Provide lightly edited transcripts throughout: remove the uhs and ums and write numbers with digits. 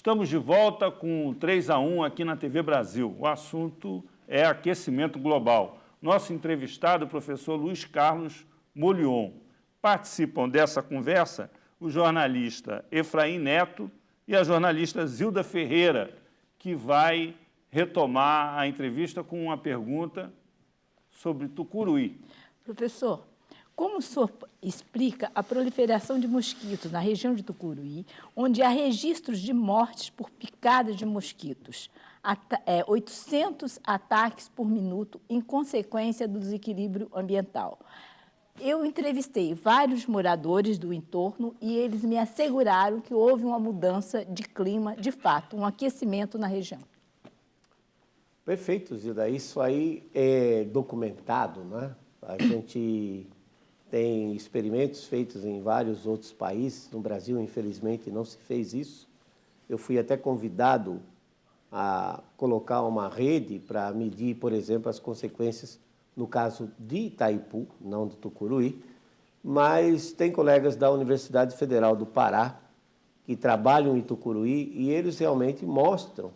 Estamos de volta com 3-1 aqui na TV Brasil. O assunto é aquecimento global. Nosso entrevistado é o professor Luiz Carlos Molion. Participam dessa conversa o jornalista Efraim Neto e a jornalista Zilda Ferreira, que vai retomar a entrevista com uma pergunta sobre Tucuruí. Professor, como o senhor explica a proliferação de mosquitos na região de Tucuruí, onde há registros de mortes por picada de mosquitos, 800 ataques por minuto em consequência do desequilíbrio ambiental? Eu entrevistei vários moradores do entorno e eles me asseguraram que houve uma mudança de clima, de fato, um aquecimento na região. Perfeito, Zilda. Isso aí é documentado, né? A gente tem experimentos feitos em vários outros países. No Brasil, infelizmente, não se fez isso. Eu fui até convidado a colocar uma rede para medir, por exemplo, as consequências no caso de Itaipu, não de Tucuruí, mas tem colegas da Universidade Federal do Pará que trabalham em Tucuruí e eles realmente mostram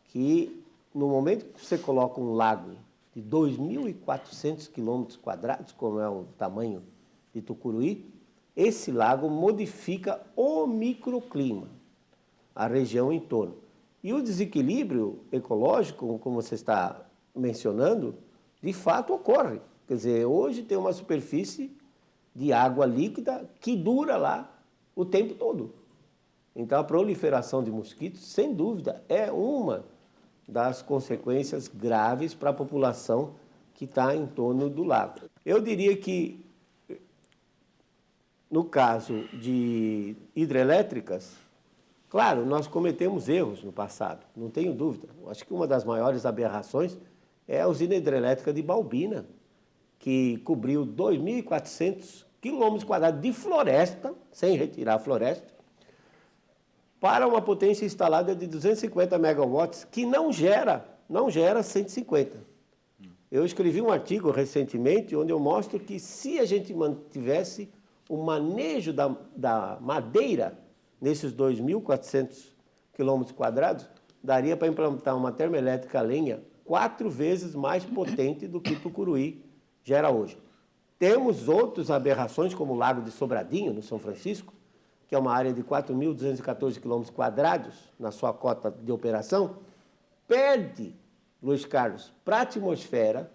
que no momento que você coloca um lago de 2.400 km², como é o tamanho de Tucuruí, esse lago modifica o microclima, a região em torno. E o desequilíbrio ecológico, como você está mencionando, de fato ocorre. Quer dizer, hoje tem uma superfície de água líquida que dura lá o tempo todo. Então, a proliferação de mosquitos, sem dúvida, é uma das consequências graves para a população que está em torno do lago. Eu diria que, no caso de hidrelétricas, claro, nós cometemos erros no passado, não tenho dúvida. Acho que uma das maiores aberrações é a usina hidrelétrica de Balbina, que cobriu 2.400 km² de floresta, sem retirar a floresta, para uma potência instalada de 250 megawatts, que não gera 150. Eu escrevi um artigo recentemente onde eu mostro que se a gente mantivesse o manejo da madeira nesses 2.400 km², daria para implantar uma termoelétrica a lenha 4 vezes mais potente do que Tucuruí gera hoje. Temos outras aberrações, como o Lago de Sobradinho, no São Francisco, que é uma área de 4.214 km² na sua cota de operação, perde, Luiz Carlos, para a atmosfera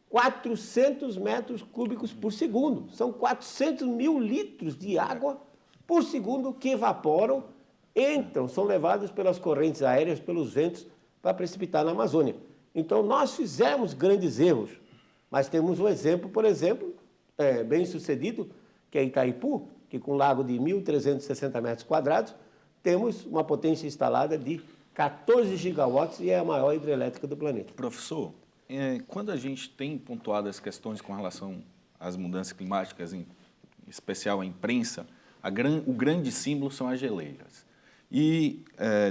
400 metros cúbicos por segundo. São 400 mil litros de água por segundo que evaporam, entram, são levados pelas correntes aéreas, pelos ventos, para precipitar na Amazônia. Então, nós fizemos grandes erros, mas temos um exemplo, por exemplo, bem sucedido, que é Itaipu, que com um lago de 1.360 metros quadrados, temos uma potência instalada de 14 gigawatts e é a maior hidrelétrica do planeta. Professor, quando a gente tem pontuado as questões com relação às mudanças climáticas, em especial a imprensa, o grande símbolo são as geleiras. E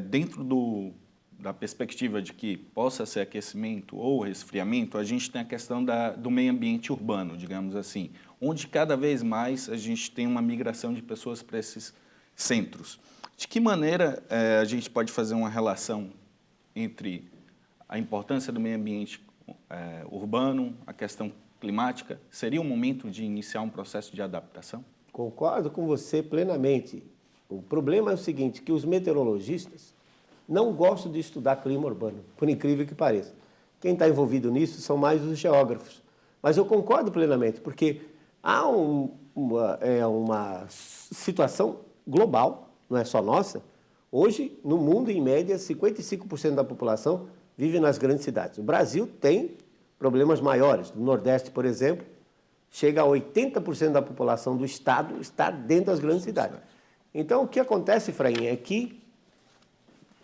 dentro da perspectiva de que possa ser aquecimento ou resfriamento, a gente tem a questão do meio ambiente urbano, digamos assim, onde cada vez mais a gente tem uma migração de pessoas para esses centros. De que maneira a gente pode fazer uma relação entre a importância do meio ambiente urbano, a questão climática? Seria o momento de iniciar um processo de adaptação? Concordo com você plenamente. O problema é o seguinte, que os meteorologistas não gostam de estudar clima urbano, por incrível que pareça. Quem está envolvido nisso são mais os geógrafos. Mas eu concordo plenamente, porque há uma situação global, não é só nossa. Hoje, no mundo, em média, 55% da população vive nas grandes cidades. O Brasil tem problemas maiores. No Nordeste, por exemplo, chega a 80% da população do estado está dentro das grandes cidades. Então, o que acontece, Efraim, é que,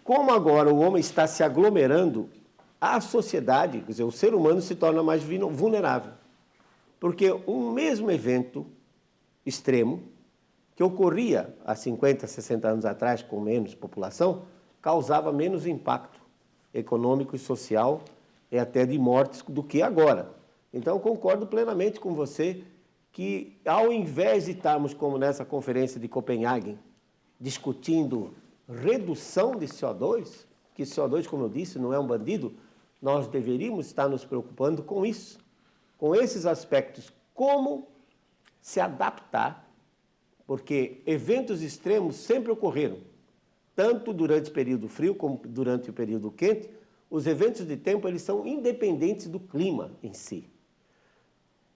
como agora o homem está se aglomerando, a sociedade, quer dizer, o ser humano se torna mais vulnerável. Porque um mesmo evento extremo, que ocorria há 50, 60 anos atrás, com menos população, causava menos impacto econômico e social e até de mortes do que agora. Então, concordo plenamente com você que, ao invés de estarmos como nessa conferência de Copenhague, discutindo redução de CO2, que CO2, como eu disse, não é um bandido, nós deveríamos estar nos preocupando com isso, com esses aspectos, como se adaptar, porque eventos extremos sempre ocorreram, tanto durante o período frio como durante o período quente. Os eventos de tempo eles são independentes do clima em si.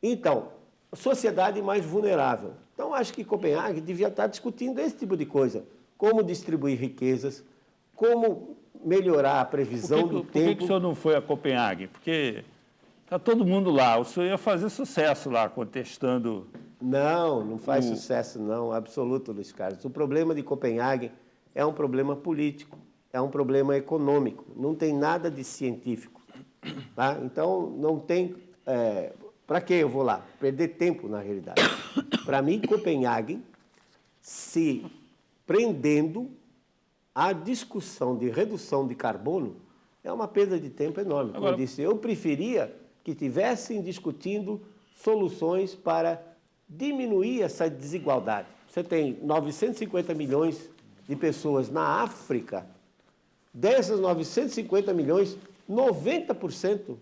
Então, sociedade mais vulnerável. Então, acho que Copenhague devia estar discutindo esse tipo de coisa, como distribuir riquezas, como melhorar a previsão do Por tempo. que o senhor não foi a Copenhague? Porque está todo mundo lá, o senhor ia fazer sucesso lá, contestando... Não faz sucesso não, absoluto, Luiz Carlos. O problema de Copenhague é um problema político, é um problema econômico, não tem nada de científico. Tá? Então, não tem... para que eu vou lá? Perder tempo, na realidade. Para mim, Copenhague, se prendendo à discussão de redução de carbono, é uma perda de tempo enorme. Como eu disse, eu preferia que tivessem discutindo soluções para diminuir essa desigualdade. Você tem 950 milhões de pessoas na África, dessas 950 milhões, 90%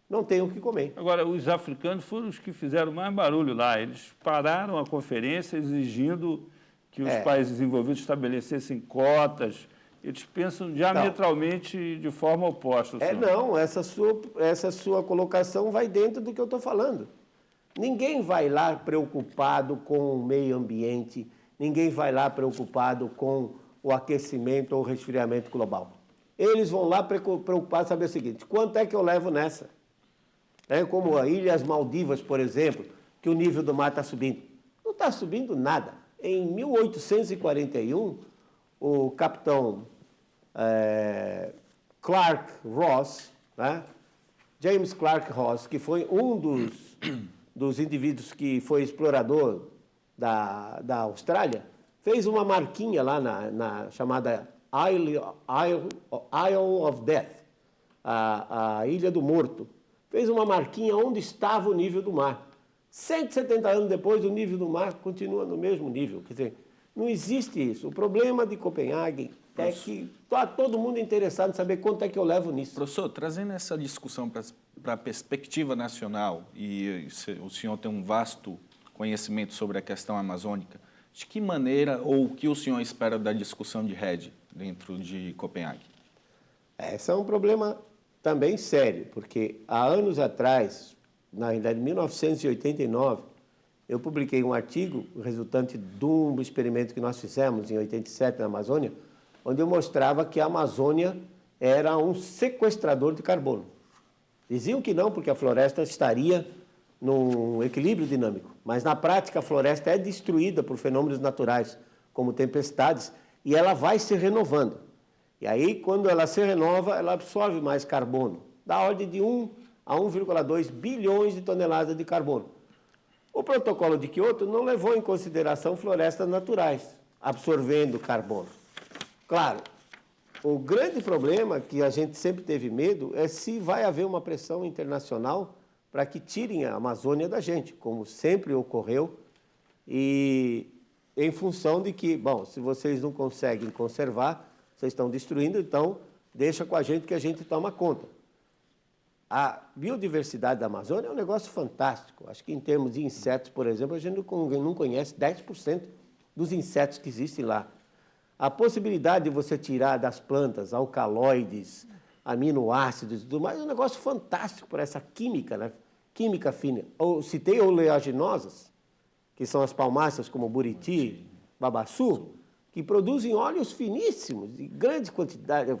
não tem o que comer. Agora, os africanos foram os que fizeram mais barulho lá. Eles pararam a conferência exigindo que os países desenvolvidos estabelecessem cotas. Eles pensam diametralmente de forma oposta. Não, essa sua colocação vai dentro do que eu estou falando. Ninguém vai lá preocupado com o meio ambiente, ninguém vai lá preocupado com o aquecimento ou o resfriamento global. Eles vão lá preocupados saber o seguinte: quanto é que eu levo nessa? Como as Ilhas Maldivas, por exemplo, que o nível do mar está subindo. Não está subindo nada. Em 1841, o capitão Clark Ross, James Clark Ross, que foi um dos indivíduos que foi explorador da Austrália, fez uma marquinha lá na chamada Isle of Death, a Ilha do Morto. Fez uma marquinha onde estava o nível do mar. 170 anos depois, o nível do mar continua no mesmo nível. Quer dizer, não existe isso. O problema de Copenhague é que está todo mundo interessado em saber quanto é que eu levo nisso. Professor, trazendo essa discussão para a perspectiva nacional, e o senhor tem um vasto conhecimento sobre a questão amazônica, de que maneira ou o que o senhor espera da discussão de REDD dentro de Copenhague? Esse é um problema também sério, porque há anos atrás, na realidade, em 1989, eu publiquei um artigo resultante de um experimento que nós fizemos em 87 na Amazônia, onde eu mostrava que a Amazônia era um sequestrador de carbono. Diziam que não, porque a floresta estaria num equilíbrio dinâmico, mas na prática a floresta é destruída por fenômenos naturais, como tempestades, e ela vai se renovando. E aí, quando ela se renova, ela absorve mais carbono, da ordem de 1 a 1,2 bilhões de toneladas de carbono. O protocolo de Kyoto não levou em consideração florestas naturais, absorvendo carbono. Claro, o grande problema que a gente sempre teve medo é se vai haver uma pressão internacional para que tirem a Amazônia da gente, como sempre ocorreu, e em função de que, bom, se vocês não conseguem conservar, vocês estão destruindo, então deixa com a gente que a gente toma conta. A biodiversidade da Amazônia é um negócio fantástico. Acho que em termos de insetos, por exemplo, a gente não conhece 10% dos insetos que existem lá. A possibilidade de você tirar das plantas alcaloides, aminoácidos e tudo mais é um negócio fantástico para essa química, né? Química fina. Eu citei oleaginosas, que são as palmáceas como buriti, babaçu, que produzem óleos finíssimos, em grande quantidade.